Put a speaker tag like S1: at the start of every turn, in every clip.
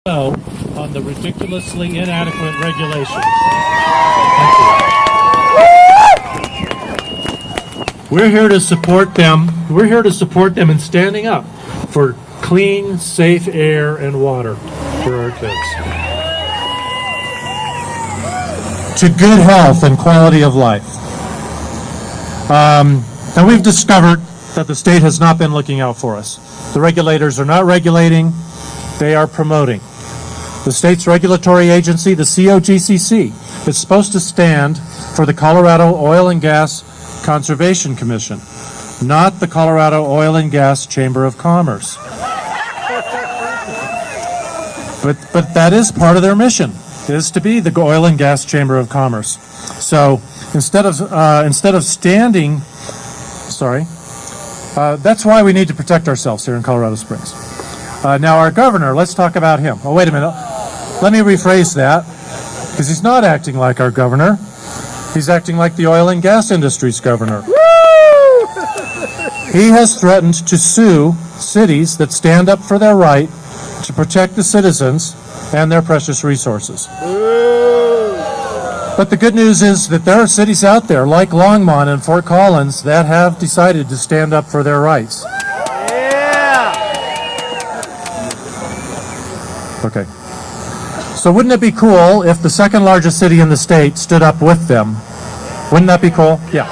S1: On the ridiculously inadequate regulations. Thank you. We're here to support them. We're here to support them in standing up for clean, safe air and water for our kids. To good health and quality of life. And we've discovered that the state has not been looking out for us. The regulators are not regulating, they are promoting. The state's regulatory agency, the COGCC, is supposed to stand for the Colorado Oil and Gas Conservation Commission, not the Colorado Oil and Gas Chamber of Commerce. But that is part of their mission, is to be the Oil and Gas Chamber of Commerce. So instead of standing, that's why we need to protect ourselves here in Colorado Springs. Now our governor, let's talk about him. Oh, wait a minute. Let me rephrase that, because he's not acting like our governor. He's acting like the oil and gas industry's governor. Woo! He has threatened to sue cities that stand up for their right to protect the citizens and their precious resources. Woo! But the good news is that there are cities out there, like Longmont and Fort Collins, that have decided to stand up for their rights. Yeah! Okay. So wouldn't it be cool if the second largest city in the state stood up with them? Wouldn't that be cool? Yeah.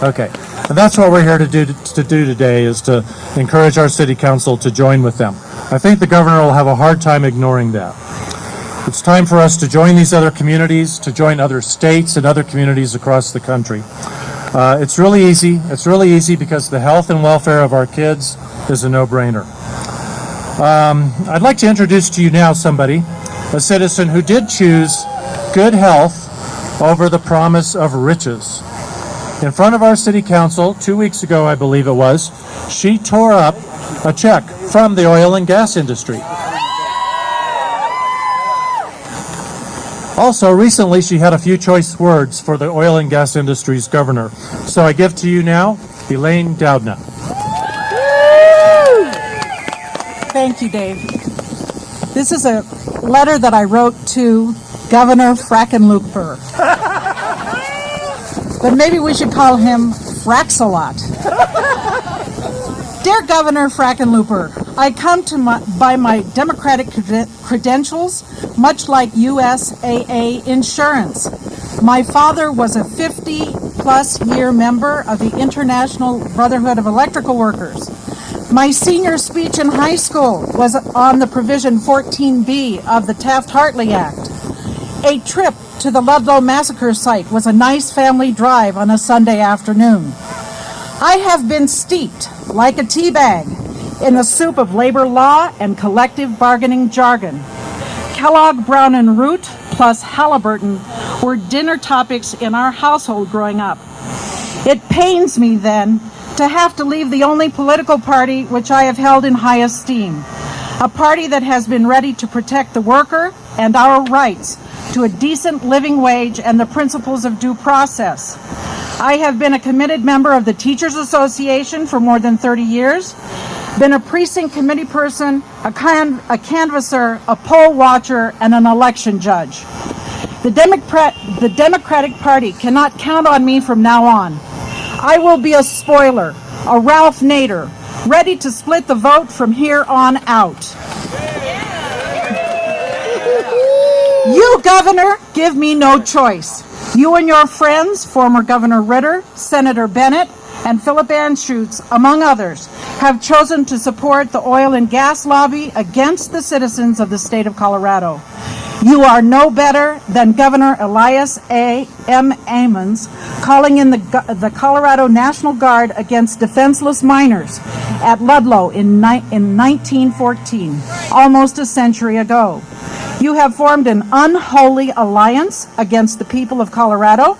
S1: Okay. And that's what we're here to do today, is to encourage our city council to join with them. I think the governor will have a hard time ignoring that. It's time for us to join these other communities, to join other states and other communities across the country. It's really easy. It's really easy because the health and welfare of our kids is a no-brainer. I'd like to introduce to you now somebody, a citizen who did choose good health over the promise of riches. In front of our city council, 2 weeks ago, I believe it was, she tore up a check from the oil and gas industry. Also, recently, she had a few choice words for the oil and gas industry's governor. So I give to you now, Elaine Douda.
S2: Thank you, Dave. This is a letter that I wrote to Governor Frackenlooper. But maybe we should call him Fraxalot. Dear Governor Frackenlooper, I come by my Democratic credentials, much like USAA Insurance. My father was a 50-plus year member of the International Brotherhood of Electrical Workers. My senior speech in high school was on the Provision 14B of the Taft-Hartley Act. A trip to the Ludlow massacre site was a nice family drive on a Sunday afternoon. I have been steeped, like a tea bag, in a soup of labor law and collective bargaining jargon. Kellogg, Brown and Root plus Halliburton were dinner topics in our household growing up. It pains me then to have to leave the only political party which I have held in high esteem, a party that has been ready to protect the worker and our rights to a decent living wage and the principles of due process. I have been a committed member of the Teachers Association for more than 30 years, been a precinct committee person, a canvasser, a poll watcher, and an election judge. The Democratic Party cannot count on me from now on. I will be a spoiler, a Ralph Nader, ready to split the vote from here on out. You, Governor, give me no choice. You and your friends, former Governor Ritter, Senator Bennett, and Philip Anschutz, among others, have chosen to support the oil and gas lobby against the citizens of the state of Colorado. You are no better than Governor Elias A.M. Ammons calling in the Colorado National Guard against defenseless miners at Ludlow in 1914, almost a century ago. You have formed an unholy alliance against the people of Colorado.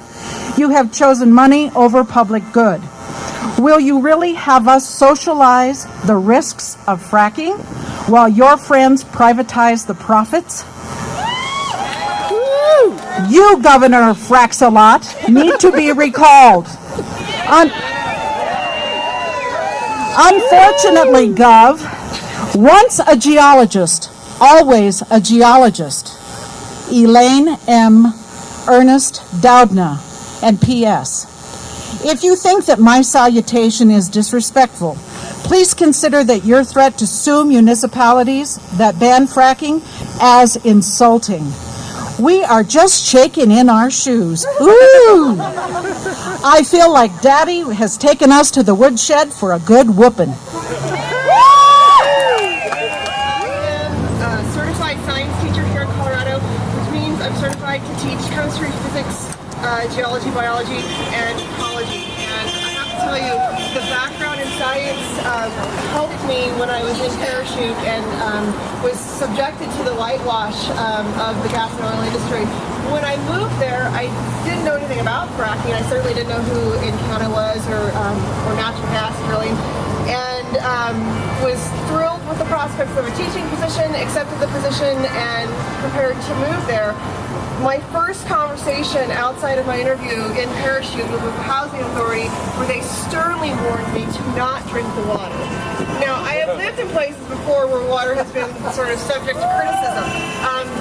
S2: You have chosen money over public good. Will you really have us socialize the risks of fracking while your friends privatize the profits? You, Governor Fraxalot, need to be recalled. Unfortunately, Gov, Once a geologist, always a geologist. Elaine M. Ernest Douda, and P.S. If you think that my salutation is disrespectful, please consider that your threat to sue municipalities that ban fracking as insulting. We are just shaking in our shoes. Ooh! I feel like Daddy has taken us to the woodshed for a good whooping.
S3: Certified science teacher here in Colorado, which means I'm certified to teach chemistry, physics, geology, biology, and ecology. And I have to tell you, the background in science helped me when I was in parachute and was subjected to the whitewash of the gas and oil industry. When I moved there, I didn't know anything about fracking. I certainly didn't know who Encana was or natural gas drilling. And was thrilled with the prospects of a teaching position, accepted the position, and prepared to move there. My first conversation outside of my interview in parachute was with the housing authority, where they sternly warned me to not drink the water. Now, I have lived in places before where water has been sort of subject to criticism,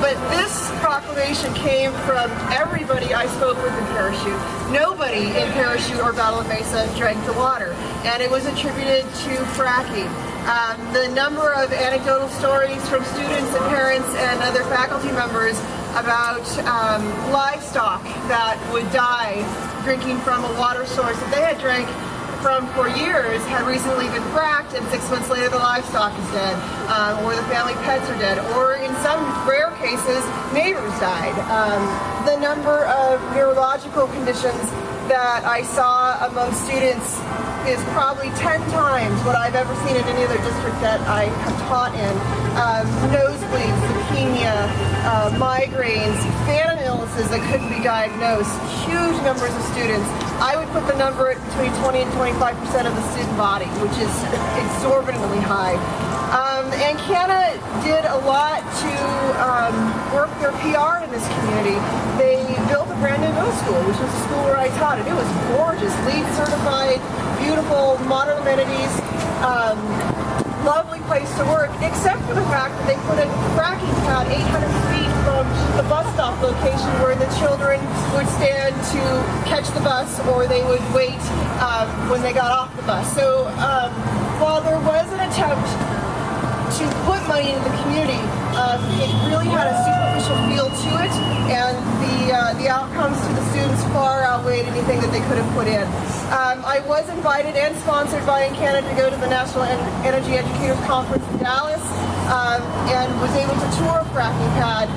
S3: but this proclamation came from everybody I spoke with in parachute. Nobody in parachute or Battle of Mesa drank the water, and it was attributed to fracking. The number of anecdotal stories from students and parents and other faculty members about livestock that would die drinking from a water source that they had drank from for years had recently been fracked, and 6 months later the livestock is dead, or the family pets are dead, or in some rare cases neighbors died. The number of neurological conditions that I saw among students is probably 10 times what I've ever seen in any other district that I have taught in. Nosebleeds, leukemia, migraines, phantom illnesses that couldn't be diagnosed, huge numbers of students. I would put the number at between 20 and 25% of the student body, which is exorbitantly high. And Canada did a lot to work their PR in this community. They built a brand new middle school, which was the school where I taught, and it was gorgeous, LEED certified, beautiful, modern amenities, lovely place to work, except for the fact that they put a fracking pad 800 feet from the bus stop location where the children would stand to catch the bus, or they would wait when they got off the bus. So while there was an attempt to put money into the community, it really had a superficial feel to it, and the outcomes to the students far outweighed anything that they could have put in. I was invited and sponsored by Encana to go to the National Energy Educators Conference in Dallas, and was able to tour a fracking pad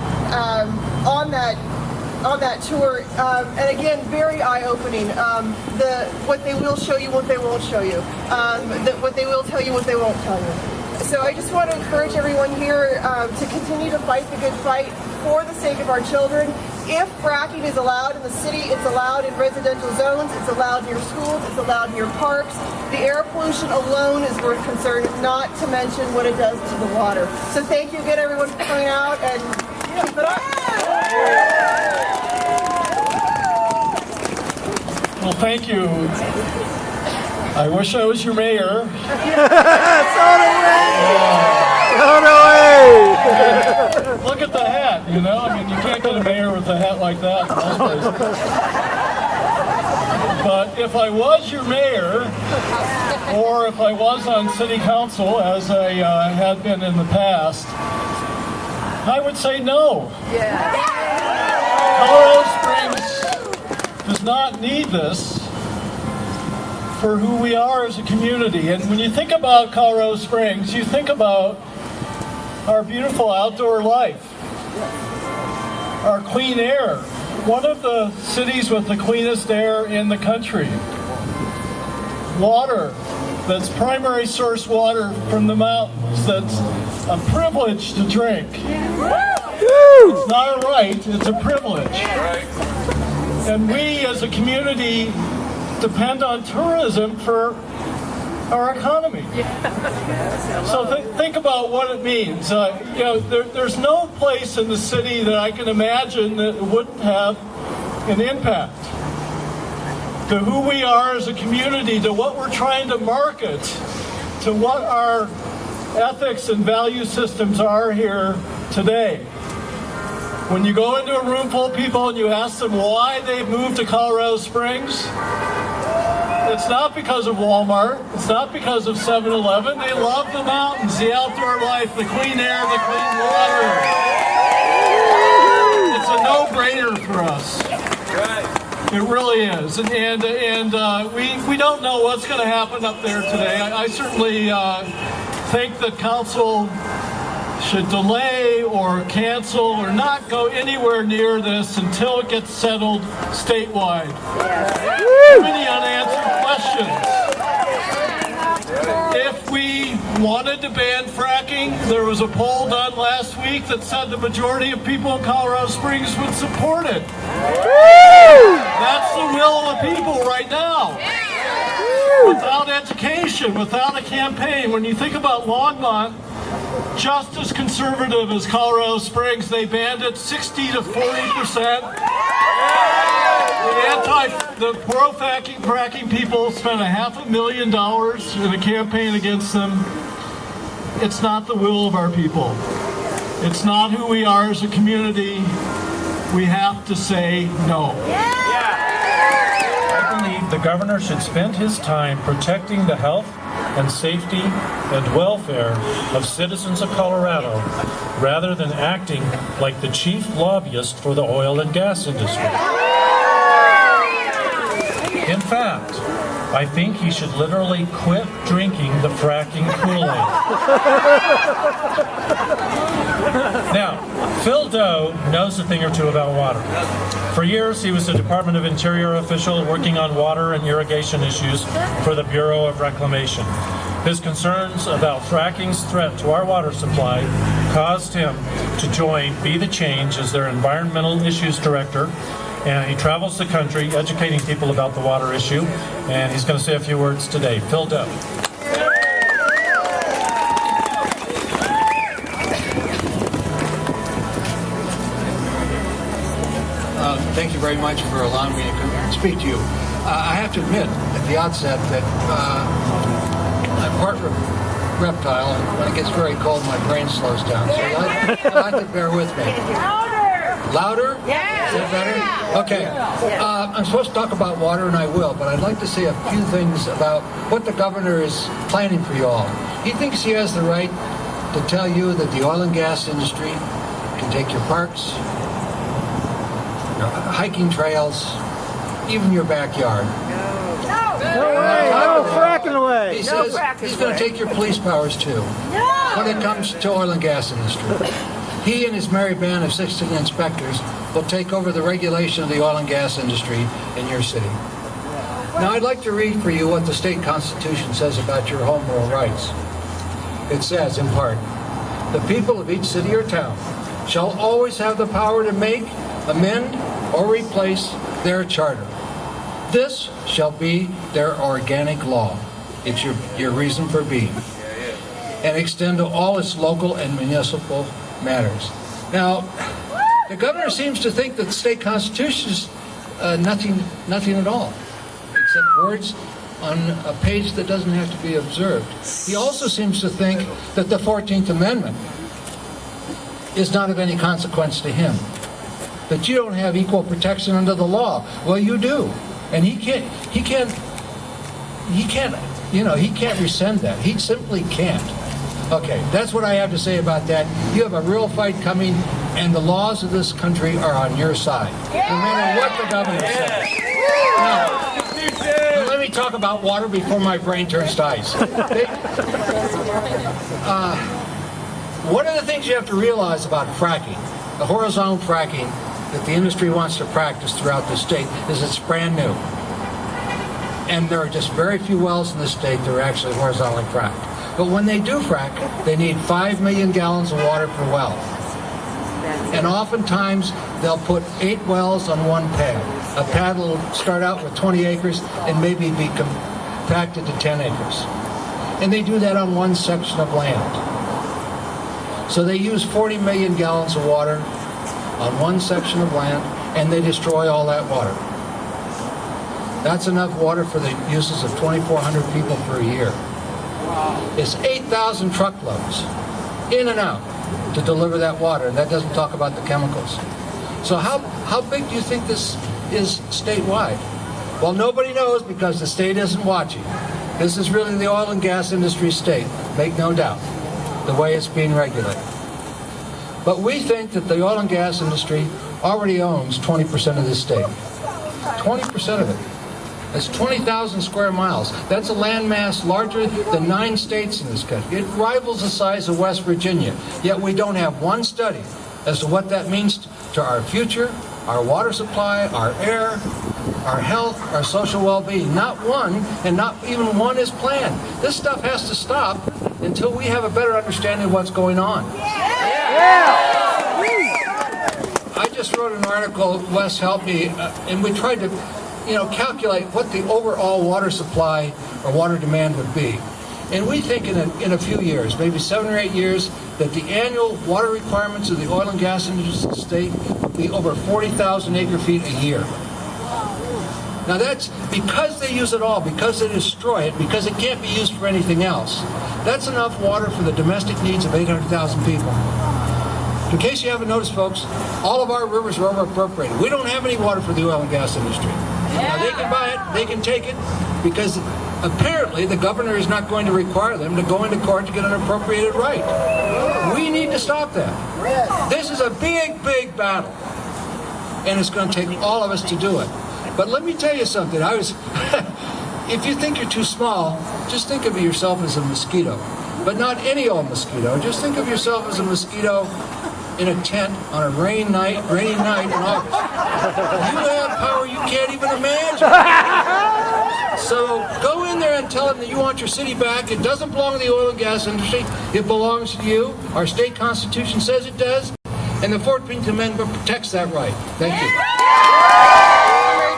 S3: on that tour, and again, very eye-opening. What they will show you, what they won't show you. What they will tell you, what they won't tell you. So I just want to encourage everyone here to continue to fight the good fight for the sake of our children. If fracking is allowed in the city, it's allowed in residential zones, it's allowed near schools, it's allowed near parks. The air pollution alone is worth concern, not to mention what it does to the water. So thank you again, everyone, for coming out, and keep it up.
S4: Well, thank you. I wish I was your mayor. Look at the hat, you know? I mean, you can't get a mayor with a hat like that. But if I was your mayor, or if I was on city council, as I had been in the past, I would say no. Colorado Springs does not need this for who we are as a community. And when you think about Colorado Springs, you think about our beautiful outdoor life, our clean air, one of the cities with the cleanest air in the country, water that's primary source water from the mountains, that's a privilege to drink. It's not a right, it's a privilege. And we as a community depend on tourism for our economy. So think about what it means. You know, there's no place in the city that I can imagine that wouldn't have an impact to who we are as a community, to what we're trying to market, to what our ethics and value systems are here today. When you go into a room full of people and you ask them why they've moved to Colorado Springs, it's not because of Walmart. It's not because of 7-Eleven. They love the mountains, the outdoor life, the clean air, the clean water. It's a no-brainer for us. It really is. And we don't know what's going to happen up there today. I certainly think that council should delay or cancel or not go anywhere near this until it gets settled statewide. Too many unanswered questions. If we wanted to ban fracking, there was a poll done last week that said the majority of people in Colorado Springs would support it. That's the will of the people right now. Without education, without a campaign, when you think about Longmont, just as conservative as Colorado Springs, they banned it 60 to 40%. The pro-fracking people spent $500,000 in a campaign against them. It's not the will of our people. It's not who we are as a community. We have to say no.
S1: I believe the governor should spend his time protecting the health and safety and welfare of citizens of Colorado rather than acting like the chief lobbyist for the oil and gas industry. In fact, I think he should literally quit drinking the fracking Kool-Aid. Now, Phil Doe knows a thing or two about water. For years, he was a Department of Interior official working on water and irrigation issues for the Bureau of Reclamation. His concerns about fracking's threat to our water supply caused him to join Be the Change as their environmental issues director, and he travels the country educating people about the water issue, and he's going to say a few words today. Phil Doe.
S5: Thank you very much for allowing me to come here and speak to you. I have to admit at the outset that I'm part reptile, and when it gets very cold, my brain slows down. So I'd like to bear with me. Louder? Yeah. Is that better? Okay. I'm supposed to talk about water, and I will, but I'd like to say a few things about what the governor is planning for you all. He thinks he has the right to tell you that the oil and gas industry can take your parks, your hiking trails, even your backyard.
S6: No fracking away.
S5: He says he's going to take your police powers too when it comes to oil and gas industry. He and his merry band of 16 inspectors will take over the regulation of the oil and gas industry in your city. Now I'd like to read for you what the state constitution says about your home rule rights. It says, in part, the people of each city or town shall always have the power to make, amend, or replace their charter. This shall be their organic law. It's your reason for being. And extend to all its local and municipal matters. Now, the governor seems to think that the state constitution is nothing at all, except words on a page that doesn't have to be observed. He also seems to think that the 14th Amendment is not of any consequence to him. That you don't have equal protection under the law. Well, you do. And he can't rescind that. He simply can't. Okay, that's what I have to say about that. You have a real fight coming, and the laws of this country are on your side, no matter what the governor says. Now, let me talk about water before my brain turns to ice. One of the things you have to realize about fracking, the horizontal fracking that the industry wants to practice throughout the state, is it's brand new. And there are just very few wells in the state that are actually horizontally fracked. But when they do frack, they need 5 million gallons of water per well. And oftentimes, they'll put 8 wells on one pad. A pad will start out with 20 acres and maybe be compacted to 10 acres. And they do that on one section of land. So they use 40 million gallons of water on one section of land, and they destroy all that water. That's enough water for the uses of 2,400 people per year. It's 8,000 truckloads in and out to deliver that water, and that doesn't talk about the chemicals. So how big do you think this is statewide? Well, nobody knows because the state isn't watching. This is really the oil and gas industry state, make no doubt, the way it's being regulated. But we think that the oil and gas industry already owns 20% of this state. 20% of it. That's 20,000 square miles. That's a landmass larger than 9 states in this country. It rivals the size of West Virginia. Yet we don't have one study as to what that means to our future, our water supply, our air, our health, our social well-being. Not one, and not even one is planned. This stuff has to stop until we have a better understanding of what's going on. I just wrote an article, Wes helped me, and we tried to calculate what the overall water supply or water demand would be. And we think in a few years, maybe 7 or 8 years, that the annual water requirements of the oil and gas industry state will be over 40,000 acre-feet a year. Now that's because they use it all, because they destroy it, because it can't be used for anything else. That's enough water for the domestic needs of 800,000 people. In case you haven't noticed, folks, all of our rivers are over-appropriated. We don't have any water for the oil and gas industry. Now, they can buy it, they can take it, because apparently the governor is not going to require them to go into court to get an appropriated right. We need to stop that. This is a big, big battle, and it's going to take all of us to do it. But let me tell you something. If you think you're too small, just think of yourself as a mosquito. But not any old mosquito. Just think of yourself as a mosquito in a tent on a rainy night in August. You have power you can't even imagine. So go in there and tell them that you want your city back. It doesn't belong to the oil and gas industry. It belongs to you. Our state constitution says it does. And the 14th Amendment protects that right. Thank you.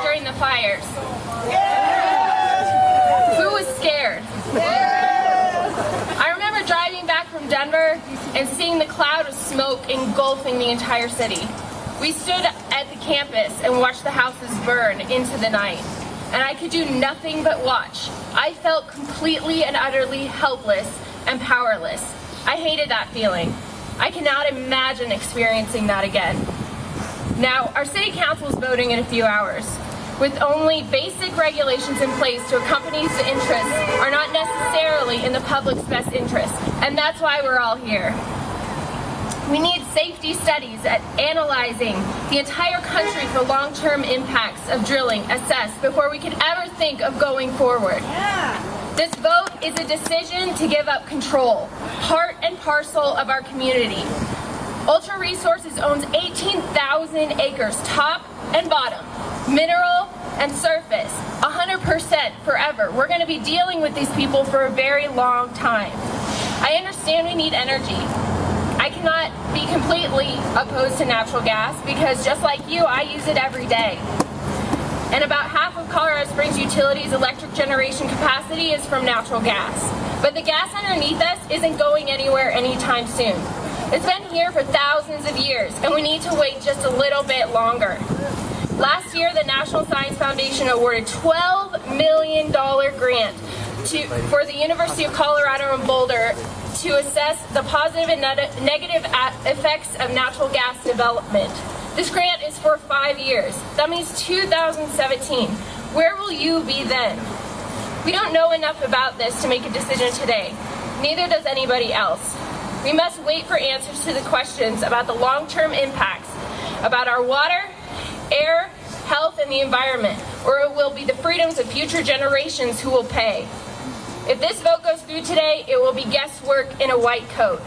S6: During the fires. Who was scared? I remember driving back from Denver and seeing the cloud of smoke engulfing the entire city. We stood at the campus and watched the houses burn into the night, and I could do nothing but watch. I felt completely and utterly helpless and powerless. I hated that feeling. I cannot imagine experiencing that again. Now, our city council is voting in a few hours. With only basic regulations in place to accompany the interests are not necessarily in the public's best interest, and that's why we're all here. We need safety studies at analyzing the entire country for long-term impacts of drilling assessed before we can ever think of going forward. This vote is a decision to give up control, part and parcel of our community. Ultra Resources owns 18,000 acres, top and bottom, mineral and surface, 100% forever. We're going to be dealing with these people for a very long time. I understand we need energy. I cannot be completely opposed to natural gas because just like you, I use it every day. And about half of Colorado Springs Utilities' electric generation capacity is from natural gas. But the gas underneath us isn't going anywhere anytime soon. It's been here for thousands of years, and we need to wait just a little bit longer. Last year, the National Science Foundation awarded $12 million grant for the University of Colorado in Boulder to assess the positive and negative effects of natural gas development. This grant is for 5 years. That means 2017. Where will you be then? We don't know enough about this to make a decision today. Neither does anybody else. We must wait for answers to the questions about the long-term impacts, about our water, air, health, and the environment, or it will be the freedoms of future generations who will pay. If this vote goes through today, it will be guesswork in a white coat.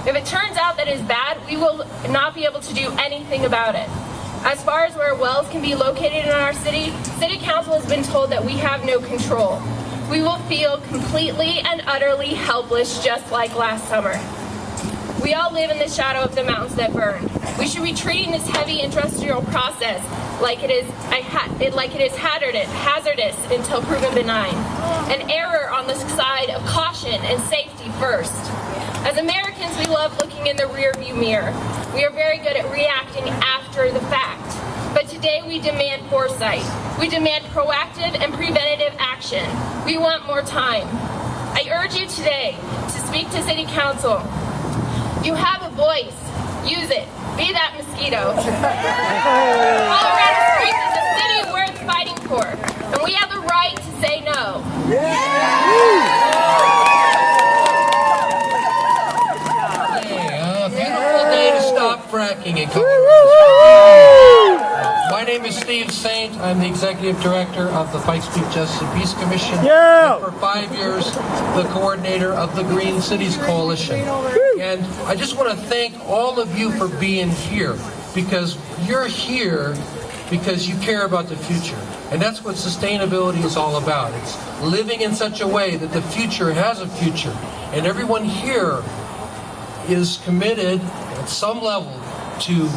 S6: If it turns out that it is bad, we will not be able to do anything about it. As far as where wells can be located in our city, City Council has been told that we have no control. We will feel completely and utterly helpless just like last summer. We all live in the shadow of the mountains that burn. We should be treating this heavy industrial process like it is hazardous until proven benign. An error on the side of caution and safety first. As Americans, we love looking in the rearview mirror. We are very good at reacting after the fact. But today we demand foresight. We demand proactive and preventative action. We want more time. I I urge you today to speak to City Council. You have a voice. Use it. Be that mosquito. Colorado Springs is a city worth fighting for, and we have the right to say no.
S5: Beautiful day to stop fracking in Colorado. My name is Steve Saint. I'm the Executive Director of the Pikes Peak Justice and Peace Commission. And for 5 years, the coordinator of the Green Cities Coalition. And I just want to thank all of you for being here, because you're here because you care about the future. And that's what sustainability is all about. It's living in such a way that the future has a future. And everyone here is committed at some level to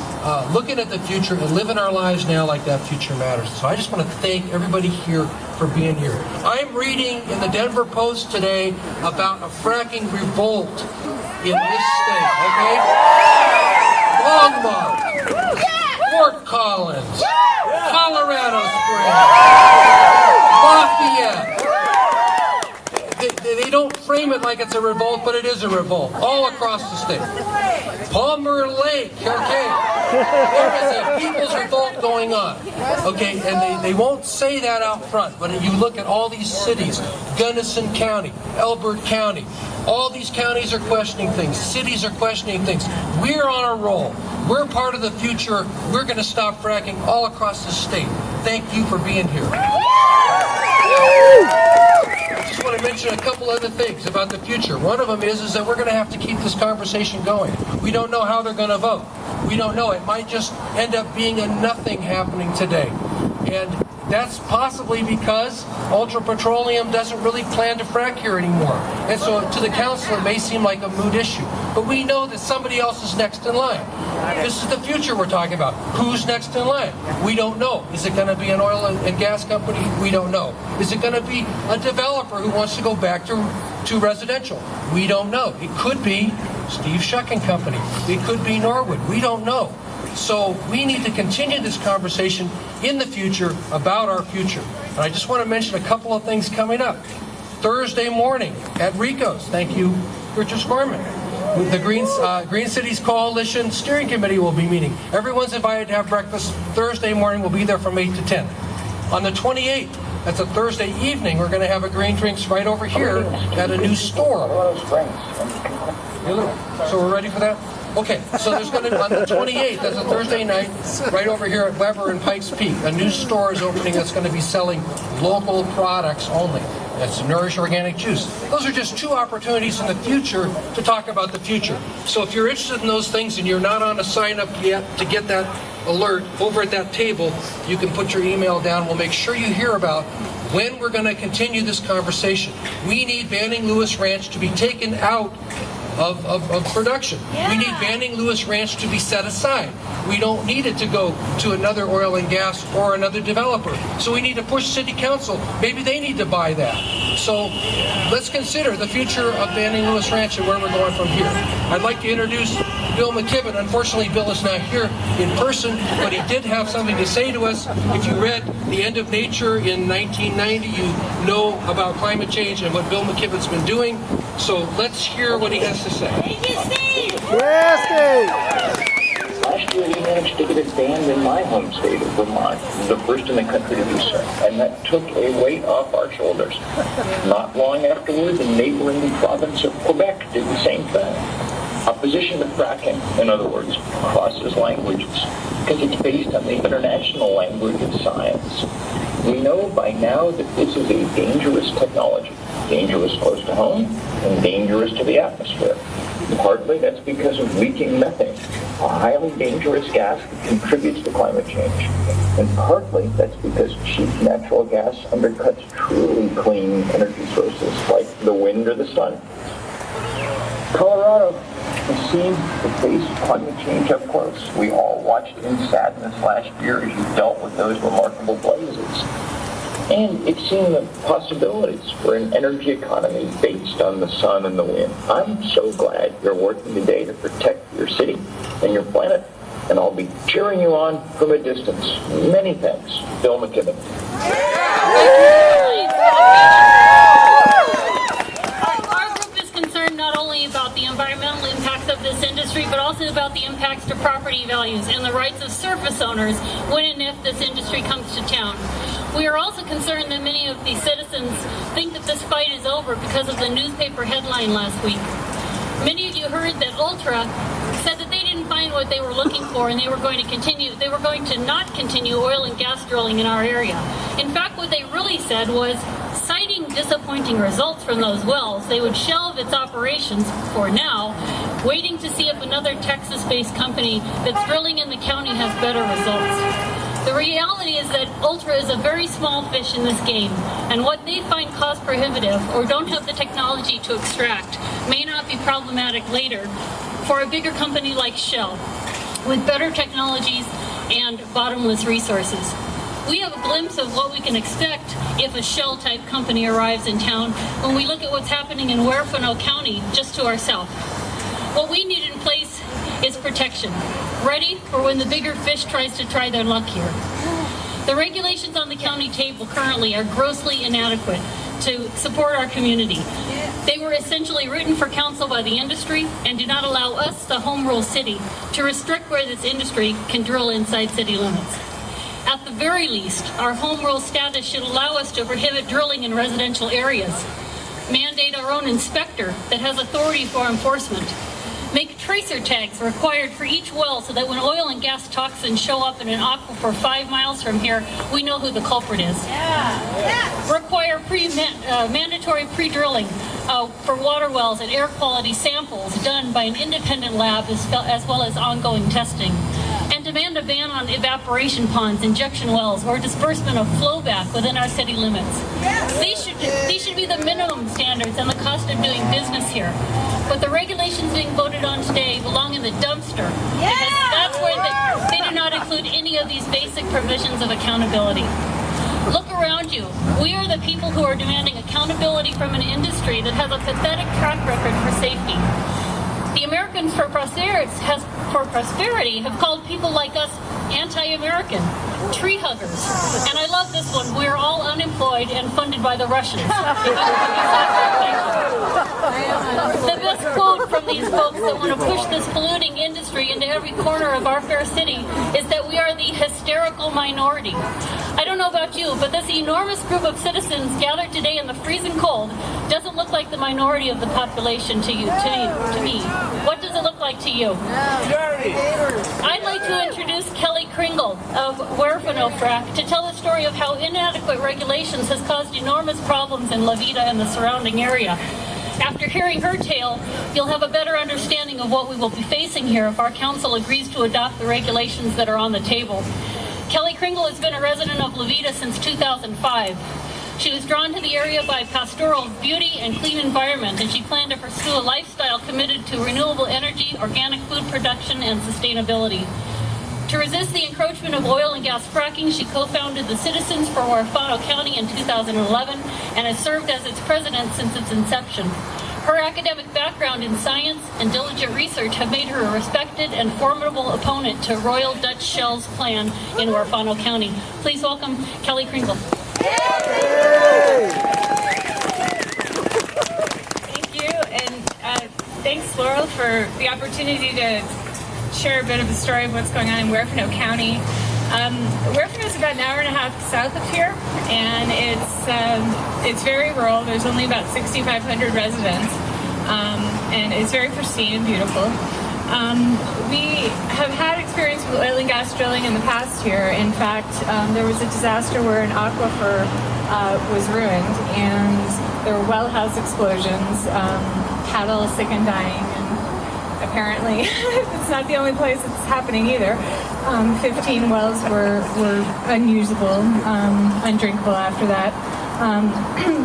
S5: looking at the future and living our lives now like that future matters. So I just want to thank everybody here for being here. I'm reading in the Denver Post today about a fracking revolt in this state, okay? Longmont, Fort Collins, Colorado Springs, Lafayette. They don't frame it like it's a revolt, but it is a revolt all across the state. Palmer Lake, okay, there is a people's revolt going on, okay, and they won't say that out front, but if you look at all these cities, Gunnison County, Elbert County, all these counties are questioning things, cities are questioning things. We're on a roll. We're part of the future. We're going to stop fracking all across the state. Thank you for being here. I just want to mention a couple other things about the future. One of them is that we're going to have to keep this conversation going. We don't know how they're going to vote. We don't know. It might just end up being a nothing happening today. And that's possibly because Ultra Petroleum doesn't really plan to frack here anymore. And so to the council, it may seem like a moot issue. But we know that somebody else is next in line. This is the future we're talking about. Who's next in line? We don't know. Is it going to be an oil and gas company? We don't know. Is it going to be a developer who wants to go back to residential? We don't know. It could be Steve Shucking Company. It could be Norwood. We don't know. So we need to continue this conversation in the future about our future. And I just want to mention a couple of things coming up. Thursday morning at Rico's, thank you, Richard Skorman. The Green Cities Coalition Steering Committee will be meeting. Everyone's invited to have breakfast. Thursday morning, we'll be there from 8 to 10. On the 28th, that's a Thursday evening, we're going to have a Green Drinks right over here at a new store. So we're ready for that? Okay, so there's going to, on the 28th, that's a Thursday night, right over here at Weber and Pikes Peak, a new store is opening that's going to be selling local products only. That's Nourish Organic Juice. Those are just two opportunities in the future to talk about the future. So if you're interested in those things and you're not on a sign up yet to get that alert, over at that table, you can put your email down. We'll make sure you hear about when we're going to continue this conversation. We need Banning Lewis Ranch to be taken out of production. Yeah. We need Banning Lewis Ranch to be set aside. We don't need it to go to another oil and gas or another developer. So we need to push City Council. Maybe they need to buy that. So let's consider the future of Banning Lewis Ranch and where we're going from here. I'd like to introduce Bill McKibben. Unfortunately, Bill is not here in person, but he did have something to say to us. If you read The End of Nature in 1990, you know about climate change and what Bill McKibben's been doing. So let's hear what he has to say.
S7: Thank you, Steve! Yes, Steve! Last year we managed to get it banned in my home state of Vermont, the first in the country to do so, and that took a weight off our shoulders. Not long afterwards, the neighboring province of Quebec did the same thing. Opposition to fracking, in other words, crosses languages, because it's based on the international language of science. We know by now that this is a dangerous technology, dangerous close to home, and dangerous to the atmosphere. Partly that's because of leaking methane, a highly dangerous gas that contributes to climate change. And partly that's because cheap natural gas undercuts truly clean energy sources like the wind or the sun. Colorado has seen the face of climate change up close. We all watched in sadness last year as you dealt with those remarkable blazes. And it's seen the possibilities for an energy economy based on the sun and the wind. I'm so glad you're working today to protect your city and your planet, and I'll be cheering you on from a distance. Many thanks, Bill McKibben.
S8: only about the environmental impacts of this industry, but also about the impacts to property values and the rights of surface owners when and if this industry comes to town. We are also concerned that many of the citizens think that this fight is over because of the newspaper headline last week. Many of you heard that Ultra said that they didn't find what they were looking for and they were going to not continue oil and gas drilling in our area. In fact, what they really said was, citing disappointing results from those wells, they would shelve its operations for now, waiting to see if another Texas-based company that's drilling in the county has better results. The reality is that Ultra is a very small fish in this game, and what they find cost prohibitive or don't have the technology to extract may not be problematic later for a bigger company like Shell with better technologies and bottomless resources. We have a glimpse of what we can expect if a Shell-type company arrives in town when we look at what's happening in Huerfano County just to our south. What we need in place is protection, ready for when the bigger fish tries to try their luck here. The regulations on the county table currently are grossly inadequate to support our community. They were essentially written for counsel by the industry and do not allow us, the home rule city, to restrict where this industry can drill inside city limits. At the very least, our home rule status should allow us to prohibit drilling in residential areas, mandate our own inspector that has authority for enforcement, make tracer tags required for each well so that when oil and gas toxins show up in an aquifer 5 miles from here, we know who the culprit is. Require mandatory pre-drilling for water wells and air quality samples done by an independent lab as well as ongoing testing. And demand a ban on evaporation ponds, injection wells, or disbursement of flowback within our city limits. These should be the minimum standards and the cost of doing business here. But the regulations being voted on today belong in the dumpster because that's where they do not include any of these basic provisions of accountability. Look around you. We are the people who are demanding accountability from an industry that has a pathetic track record for safety. The Americans for Prosperity have called people like us anti-American, tree huggers. And I love this one. We're all unemployed and funded by the Russians. The best quote from these folks that want to push this polluting industry into every corner of our fair city is that we are the hysterical minority. I don't know about you, but this enormous group of citizens gathered today in the freezing cold doesn't look like the minority of the population to me. What does it look like to you? I'd like to introduce Kelly Kringel of Huerfano Frac to tell the story of how inadequate regulations has caused enormous problems in La Vida and the surrounding area. After hearing her tale, you'll have a better understanding of what we will be facing here if our council agrees to adopt the regulations that are on the table. Kelly Kringel has been a resident of La Vida since 2005. She was drawn to the area by pastoral beauty and clean environment, and she planned to pursue a lifestyle committed to renewable energy, organic food production, and sustainability. To resist the encroachment of oil and gas fracking, she co-founded the Citizens for Huerfano County in 2011 and has served as its president since its inception. Her academic background in science and diligent research have made her a respected and formidable opponent to Royal Dutch Shell's plan in Huerfano County. Please welcome Kelly Kringel.
S9: Thank you, and thanks, Laurel, for the opportunity to share a bit of the story of what's going on in Huerfano County. Huerfano is about an hour and a half south of here, and it's very rural. There's only about 6,500 residents, and it's very pristine and beautiful. We have had experience with oil and gas drilling in the past here. In fact, there was a disaster where an aquifer was ruined, and there were well house explosions, cattle sick and dying, and apparently it's not the only place it's happening either. 15 wells were unusable, undrinkable after that.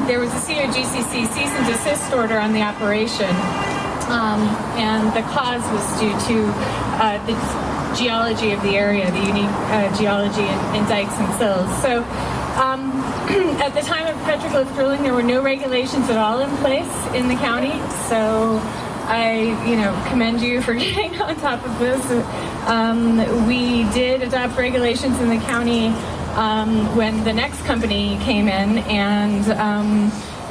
S9: There was a COGCC cease and desist order on the operation, and the cause was due to the geology of the area, the unique geology in dikes and sills. So at the time of petroglyph drilling, there were no regulations at all in place in the county. So I, commend you for getting on top of this. We did adopt regulations in the county when the next company came in, and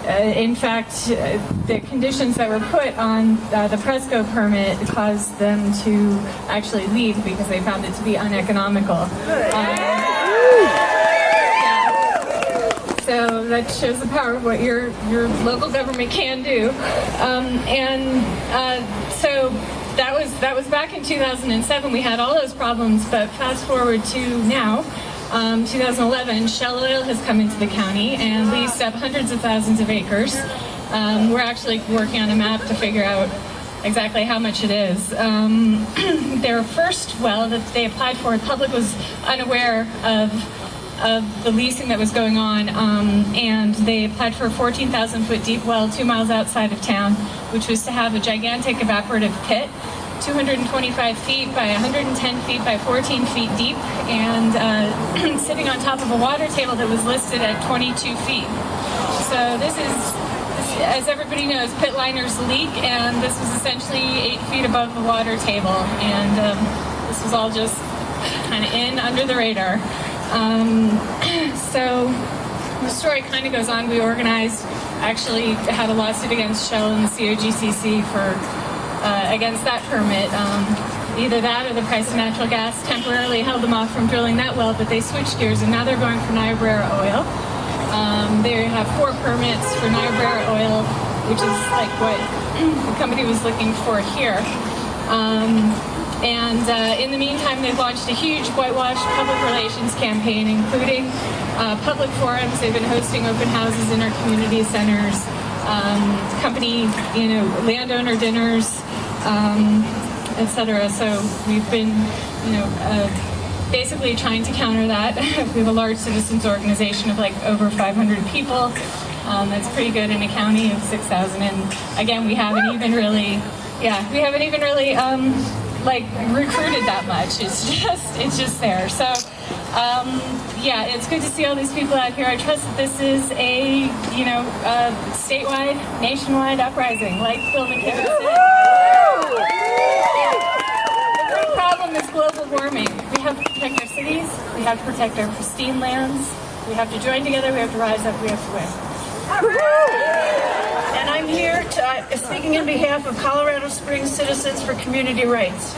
S9: in fact, the conditions that were put on the Presco permit caused them to actually leave because they found it to be uneconomical. So that shows the power of what your local government can do. So that was back in 2007. We had all those problems, but fast forward to now, 2011, Shell Oil has come into the county and leased up hundreds of thousands of acres. We're actually working on a map to figure out exactly how much it is. Their first well that they applied for, the public was unaware of the leasing that was going on, and they applied for a 14,000-foot deep well 2 miles outside of town, which was to have a gigantic evaporative pit, 225 feet by 110 feet by 14 feet deep, and sitting on top of a water table that was listed at 22 feet. So this is, as everybody knows, pit liners leak, and this was essentially 8 feet above the water table, and this was all just kind of in under the radar. So the story kind of goes on. We organized, actually had a lawsuit against Shell and the COGCC for against that permit. Either that or the price of natural gas temporarily held them off from drilling that well, but they switched gears and now they're going for Niobrara oil. They have 4 permits for Niobrara oil, which is like what the company was looking for here. In the meantime, they've launched a huge whitewash public relations campaign, including public forums. They've been hosting open houses in our community centers, company, landowner dinners, etc. So we've been, basically trying to counter that. We have a large citizens organization of like over 500 people. That's pretty good in a county of 6,000. And again, we haven't even really recruited that much. It's just there. So it's good to see all these people out here. I trust that this is a statewide, nationwide uprising, like Bill McKibben said. The real problem is global warming. We have to protect our cities. We have to protect our pristine lands. We have to join together. We have to rise up. We have to win.
S10: And I'm here speaking in behalf of Colorado Springs Citizens for Community Rights.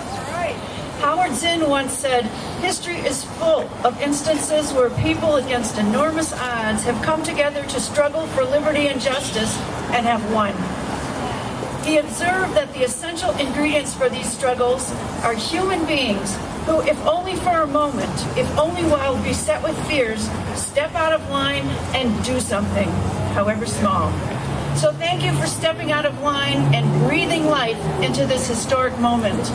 S10: Howard Zinn once said, "History is full of instances where people against enormous odds have come together to struggle for liberty and justice and have won." He observed that the essential ingredients for these struggles are human beings who, if only for a moment, if only while beset with fears, step out of line and do something, however small. So thank you for stepping out of line and breathing life into this historic moment.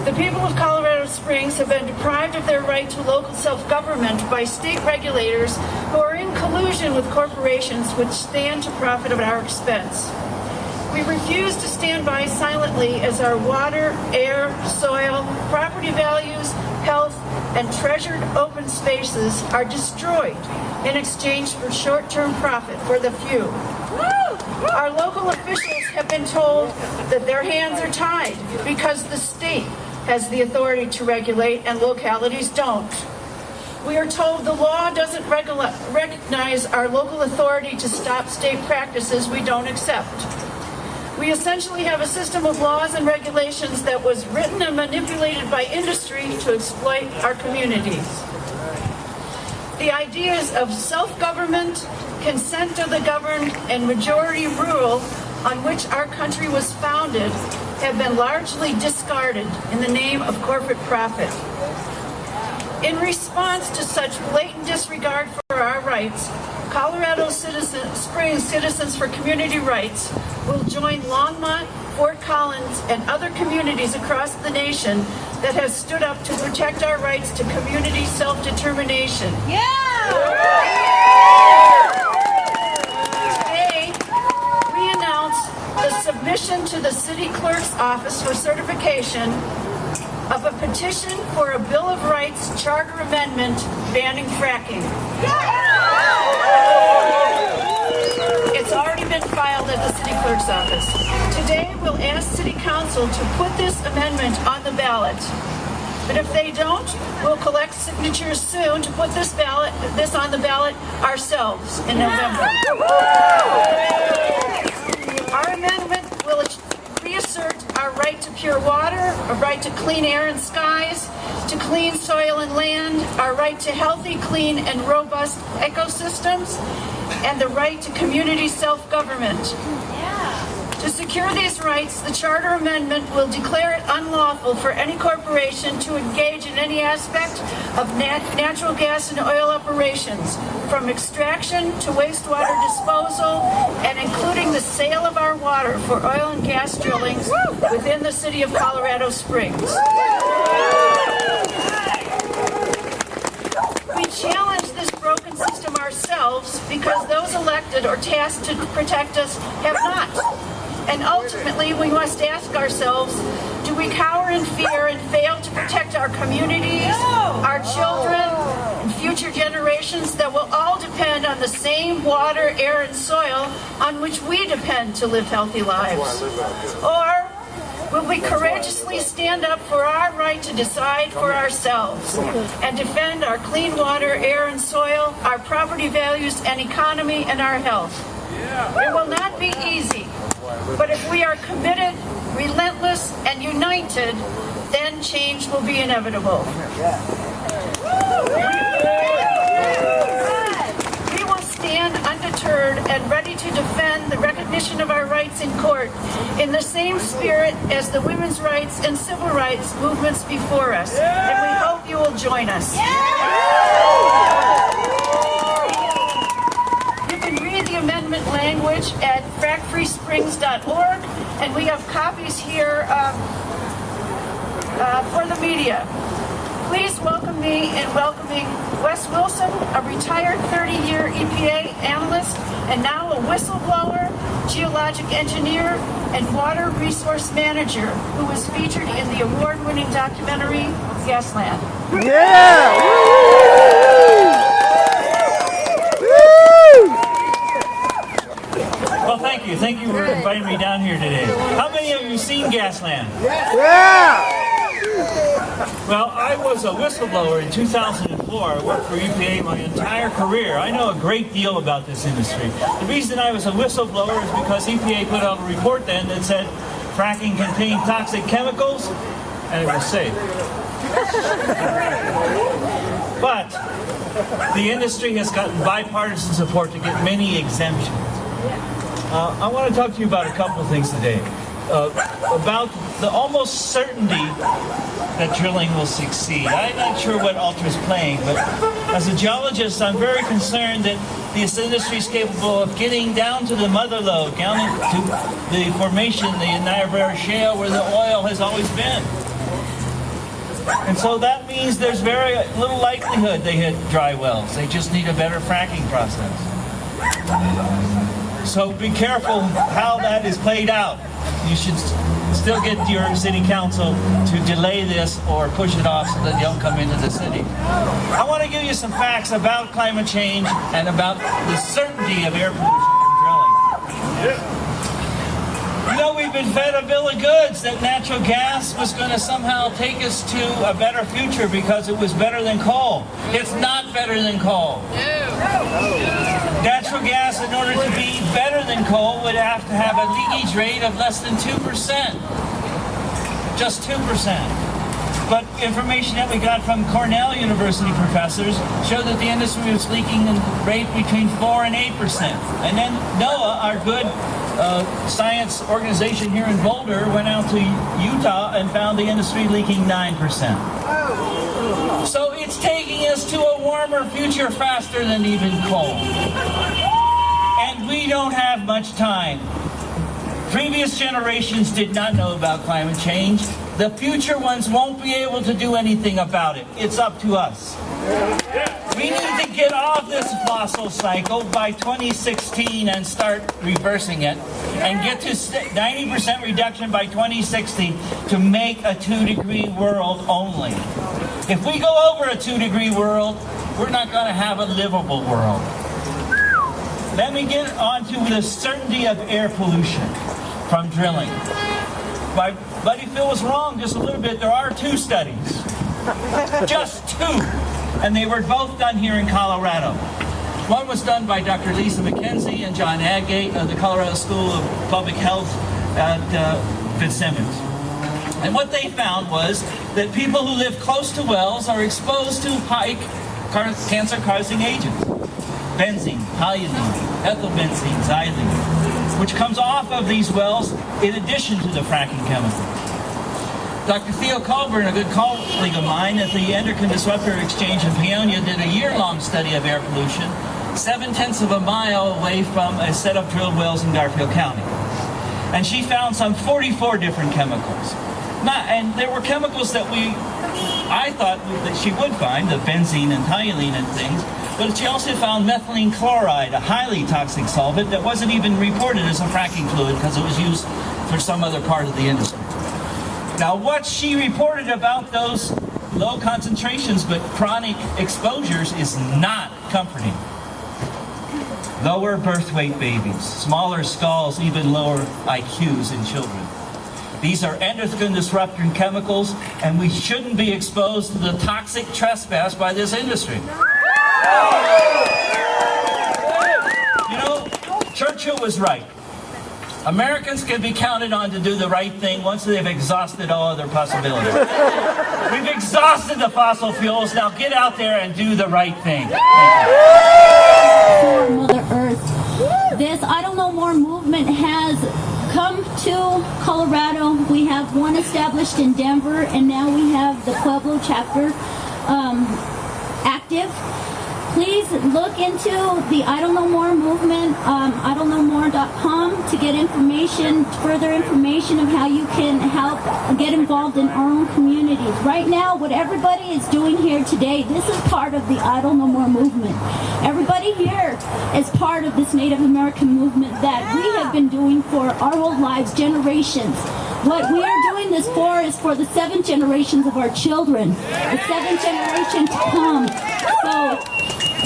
S10: The people of Colorado Springs have been deprived of their right to local self-government by state regulators who are in collusion with corporations which stand to profit at our expense. We refuse to stand by silently as our water, air, soil, property values, health, and treasured open spaces are destroyed in exchange for short-term profit for the few. Our local officials have been told that their hands are tied because the state has the authority to regulate and localities don't. We are told the law doesn't recognize our local authority to stop state practices we don't accept. We essentially have a system of laws and regulations that was written and manipulated by industry to exploit our communities. The ideas of self-government, consent of the governed, and majority rule on which our country was founded have been largely discarded in the name of corporate profit. In response to such blatant disregard for our rights, Colorado Springs Citizens for Community Rights will join Longmont, Fort Collins, and other communities across the nation that have stood up to protect our rights to community self-determination. Today, we announce the submission to the City Clerk's Office for certification of a petition for a Bill of Rights charter amendment banning fracking. It's already been filed at the City Clerk's Office. Today, we'll ask City Council to put this amendment on the ballot. But if they don't, we'll collect signatures soon to put this on the ballot ourselves in November. Our amendment will reassert our right to pure water, a right to clean air and skies, to clean soil and land, our right to healthy, clean, and robust ecosystems, and the right to community self-government. To secure these rights, the Charter Amendment will declare it unlawful for any corporation to engage in any aspect of natural gas and oil operations, from extraction to wastewater disposal, and including the sale of our water for oil and gas drillings within the city of Colorado Springs. We challenge this broken system ourselves because those elected or tasked to protect us have not. And ultimately, we must ask ourselves, do we cower in fear and fail to protect our communities, our children, and future generations that will all depend on the same water, air, and soil on which we depend to live healthy lives? Or will we courageously stand up for our right to decide for ourselves and defend our clean water, air, and soil, our property values and economy, and our health? It will not be easy. But if we are committed, relentless, and united, then change will be inevitable. We will stand undeterred and ready to defend the recognition of our rights in court in the same spirit as the women's rights and civil rights movements before us. And we hope you will join us. Amendment language at frackfreesprings.org, and we have copies here for the media. Please welcome me in welcoming Wes Wilson, a retired 30-year EPA analyst and now a whistleblower, geologic engineer, and water resource manager who was featured in the award-winning documentary Gasland.
S11: Yeah!
S12: Well, thank you. Thank you for inviting me down here today. How many of you have seen Gasland?
S11: Yeah!
S12: Well, I was a whistleblower in 2004. I worked for EPA my entire career. I know a great deal about this industry. The reason I was a whistleblower is because EPA put out a report then that said fracking contained toxic chemicals and it was safe. But the industry has gotten bipartisan support to get many exemptions. I want to talk to you about a couple of things today. About the almost certainty that drilling will succeed. I'm not sure what Ultra's playing, but as a geologist, I'm very concerned that this industry is capable of getting down to the mother lode, down to the formation, the Niobrara Shale, where the oil has always been. And so that means there's very little likelihood they hit dry wells. They just need a better fracking process. So be careful how that is played out. You should still get your city council to delay this or push it off so that they don't come into the city. I want to give you some facts about climate change and about the certainty of air pollution from drilling. You know, we've been fed a bill of goods that natural gas was going to somehow take us to a better future because it was better than coal. It's not better than coal. Natural gas, in order to be better than coal, would have to have a leakage rate of less than 2%. Just 2%. But information that we got from Cornell University professors showed that the industry was leaking a rate between 4 and 8%. And then NOAA, our good science organization here in Boulder, went out to Utah and found the industry leaking 9%. So it's taking us to a warmer future faster than even coal. And we don't have much time. Previous generations did not know about climate change. The future ones won't be able to do anything about it. It's up to us. We need to get off this fossil cycle by 2016 and start reversing it and get to 90% reduction by 2060 to make a 2-degree world only. If we go over a 2-degree world, we're not going to have a livable world. Let me get on to the certainty of air pollution from drilling. My buddy Phil was wrong just a little bit. There are 2 studies. Just 2. And they were both done here in Colorado. One was done by Dr. Lisa McKenzie and John Agate of the Colorado School of Public Health at Fitzsimmons. And what they found was that people who live close to wells are exposed to high cancer-causing agents. Benzene, toluene, ethylbenzene, xylene, which comes off of these wells in addition to the fracking chemicals. Dr. Theo Colburn, a good colleague of mine at the Endocrine Disruptor Exchange in Peonia, did a year-long study of air pollution 7/10 of a mile away from a set of drilled wells in Garfield County. And she found some 44 different chemicals. And there were chemicals that I thought that she would find, the benzene and toluene and things, but she also found methylene chloride, a highly toxic solvent that wasn't even reported as a fracking fluid because it was used for some other part of the industry. Now, what she reported about those low concentrations but chronic exposures is not comforting. Lower birth weight babies, smaller skulls, even lower IQs in children. These are endocrine disrupting chemicals, and we shouldn't be exposed to the toxic trespass by this industry. You know, Churchill was right. Americans can be counted on to do the right thing once they've exhausted all other possibilities. We've exhausted the fossil fuels, now get out there and do the right thing.
S13: For Mother Earth. This I Don't Know More movement has come to Colorado. We have one established in Denver, and now we have the Pueblo chapter active. Please look into the I Don't Know More movement, idon'tknowmore.com, to get information, further information of how you can help get involved in our own communities. Right now, what everybody is doing here today, this is part of the I Don't Know More movement. Everybody here is part of this Native American movement that we have been doing for our whole lives, generations. What we are doing this for is for the 7 generations of our children, the 7th generation to come. So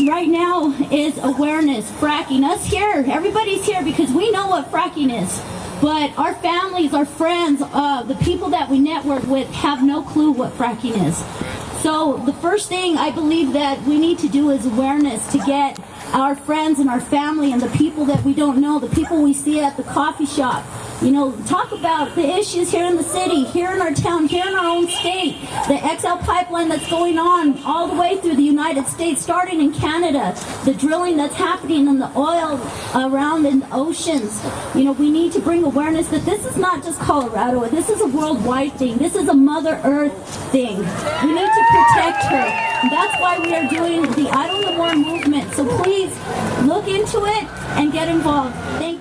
S13: right now is awareness, fracking. Us here, everybody's here because we know what fracking is. But our families, our friends, the people that we network with have no clue what fracking is. So the first thing I believe that we need to do is awareness, to get our friends and our family and the people that we don't know, the people we see at the coffee shop, you know, talk about the issues here in the city, here in our town, here in our own state, the XL pipeline that's going on all the way through the United States, starting in Canada, the drilling that's happening in the oil around in the oceans. You know, we need to bring awareness that this is not just Colorado, this is a worldwide thing, this is a Mother Earth thing. We need to protect her. That's why we are doing the I Don't Know More movement. So please look into it and get involved. Thank you.